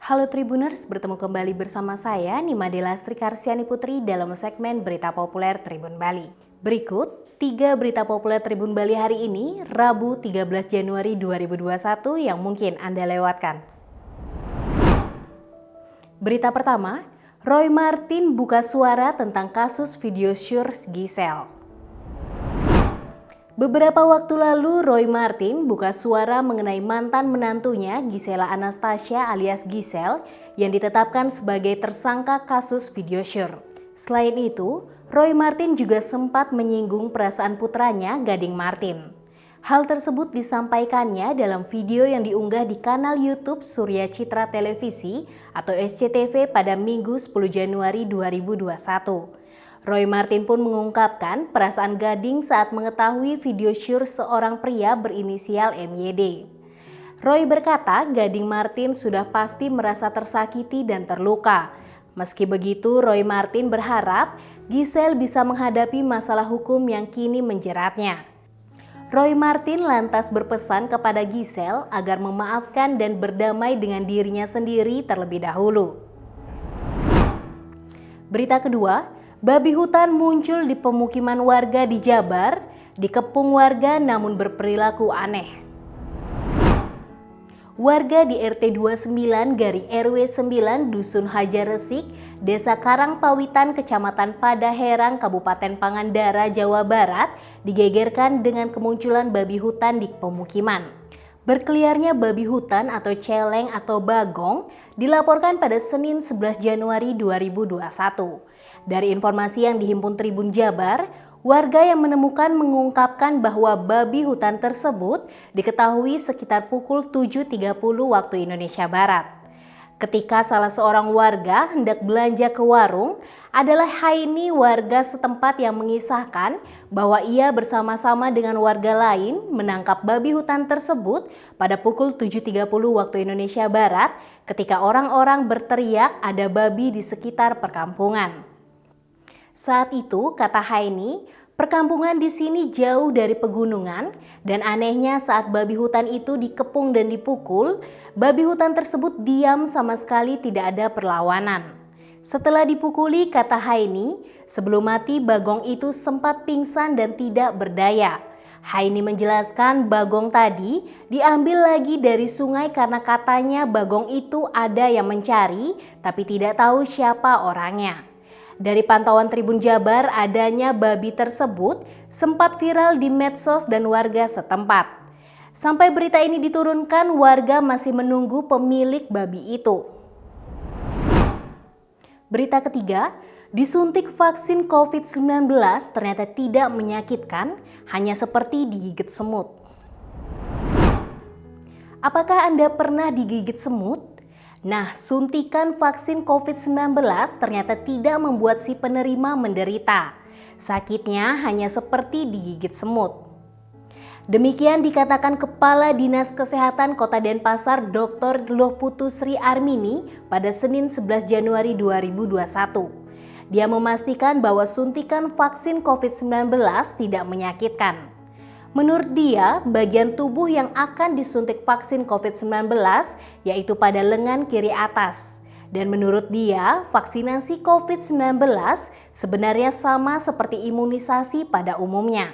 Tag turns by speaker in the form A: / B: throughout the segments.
A: Halo Tribuners, bertemu kembali bersama saya Nima Delastri Karsiani Putri dalam segmen Berita Populer Tribun Bali. Berikut 3 berita populer Tribun Bali hari ini, Rabu 13 Januari 2021 yang mungkin Anda lewatkan. Berita pertama, Roy Martin buka suara tentang kasus video syur Giselle. Beberapa waktu lalu, Roy Martin buka suara mengenai mantan menantunya Gisela Anastasia alias Giselle yang ditetapkan sebagai tersangka kasus video syur. Selain itu, Roy Martin juga sempat menyinggung perasaan putranya Gading Martin. Hal tersebut disampaikannya dalam video yang diunggah di kanal YouTube Surya Citra Televisi atau SCTV pada Minggu 10 Januari 2021. Roy Martin pun mengungkapkan perasaan Gading saat mengetahui video syur seorang pria berinisial MYD. Roy berkata Gading Martin sudah pasti merasa tersakiti dan terluka. Meski begitu, Roy Martin berharap Giselle bisa menghadapi masalah hukum yang kini menjeratnya. Roy Martin lantas berpesan kepada Giselle agar memaafkan dan berdamai dengan dirinya sendiri terlebih dahulu. Berita kedua, babi hutan muncul di pemukiman warga di Jabar, dikepung warga namun berperilaku aneh. Warga di RT 29/RW 9 Dusun Hajar Resik, Desa Karangpawitan, Kecamatan Padaherang, Kabupaten Pangandaran, Jawa Barat, digegerkan dengan kemunculan babi hutan di pemukiman. Berkeliarnya babi hutan atau celeng atau bagong dilaporkan pada Senin 11 Januari 2021. Dari informasi yang dihimpun Tribun Jabar, warga yang menemukan mengungkapkan bahwa babi hutan tersebut diketahui sekitar pukul 7.30 waktu Indonesia Barat. Ketika salah seorang warga hendak belanja ke warung, adalah Haini warga setempat yang mengisahkan bahwa ia bersama-sama dengan warga lain menangkap babi hutan tersebut pada pukul 7.30 waktu Indonesia Barat ketika orang-orang berteriak ada babi di sekitar perkampungan. Saat itu, kata Haini, perkampungan di sini jauh dari pegunungan dan anehnya saat babi hutan itu dikepung dan dipukul, babi hutan tersebut diam sama sekali tidak ada perlawanan. Setelah dipukuli, kata Haini, sebelum mati bagong itu sempat pingsan dan tidak berdaya. Haini menjelaskan bagong tadi diambil lagi dari sungai karena katanya bagong itu ada yang mencari tapi tidak tahu siapa orangnya. Dari pantauan Tribun Jabar, adanya babi tersebut sempat viral di medsos dan warga setempat. Sampai berita ini diturunkan, warga masih menunggu pemilik babi itu. Berita ketiga, disuntik vaksin COVID-19 ternyata tidak menyakitkan, hanya seperti digigit semut. Apakah Anda pernah digigit semut? Nah, suntikan vaksin COVID-19 ternyata tidak membuat si penerima menderita. Sakitnya hanya seperti digigit semut. Demikian dikatakan Kepala Dinas Kesehatan Kota Denpasar Dr. Lohputu Sri Armini pada Senin 11 Januari 2021. Dia memastikan bahwa suntikan vaksin COVID-19 tidak menyakitkan. Menurut dia, bagian tubuh yang akan disuntik vaksin COVID-19 yaitu pada lengan kiri atas. Dan menurut dia, vaksinasi COVID-19 sebenarnya sama seperti imunisasi pada umumnya.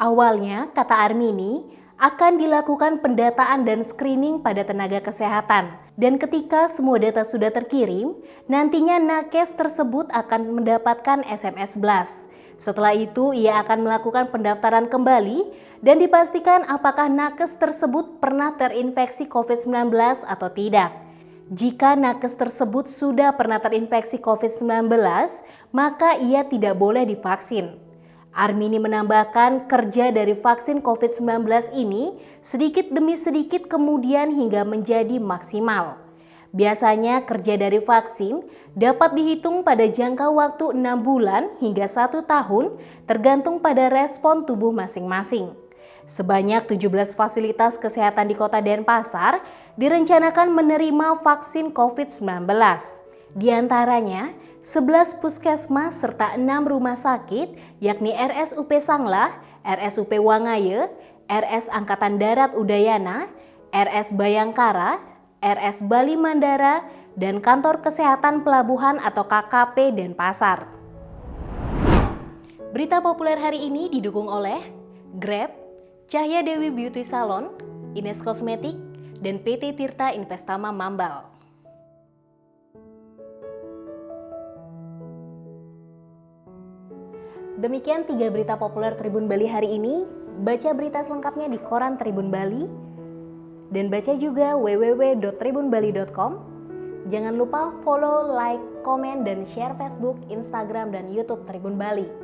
A: Awalnya, kata Armini, akan dilakukan pendataan dan screening pada tenaga kesehatan. Dan ketika semua data sudah terkirim, nantinya nakes tersebut akan mendapatkan SMS blast. Setelah itu, ia akan melakukan pendaftaran kembali dan dipastikan apakah nakes tersebut pernah terinfeksi COVID-19 atau tidak. Jika nakes tersebut sudah pernah terinfeksi COVID-19, maka ia tidak boleh divaksin. Armini menambahkan kerja dari vaksin COVID-19 ini sedikit demi sedikit kemudian hingga menjadi maksimal. Biasanya kerja dari vaksin dapat dihitung pada jangka waktu 6 bulan hingga 1 tahun tergantung pada respon tubuh masing-masing. Sebanyak 17 fasilitas kesehatan di Kota Denpasar direncanakan menerima vaksin COVID-19. Di antaranya 11 puskesmas serta 6 rumah sakit yakni RSUP Sanglah, RSUP Wangaye, RS Angkatan Darat Udayana, RS Bayangkara, RS Bali Mandara, dan Kantor Kesehatan Pelabuhan atau KKP Denpasar. Berita populer hari ini didukung oleh Grab, Cahya Dewi Beauty Salon, Ines Kosmetik, dan PT Tirta Investama Mambal. Demikian 3 berita populer Tribun Bali hari ini. Baca berita selengkapnya di koran Tribun Bali dan baca juga www.tribunbali.com. Jangan lupa follow, like, komen, dan share Facebook, Instagram, dan YouTube Tribun Bali.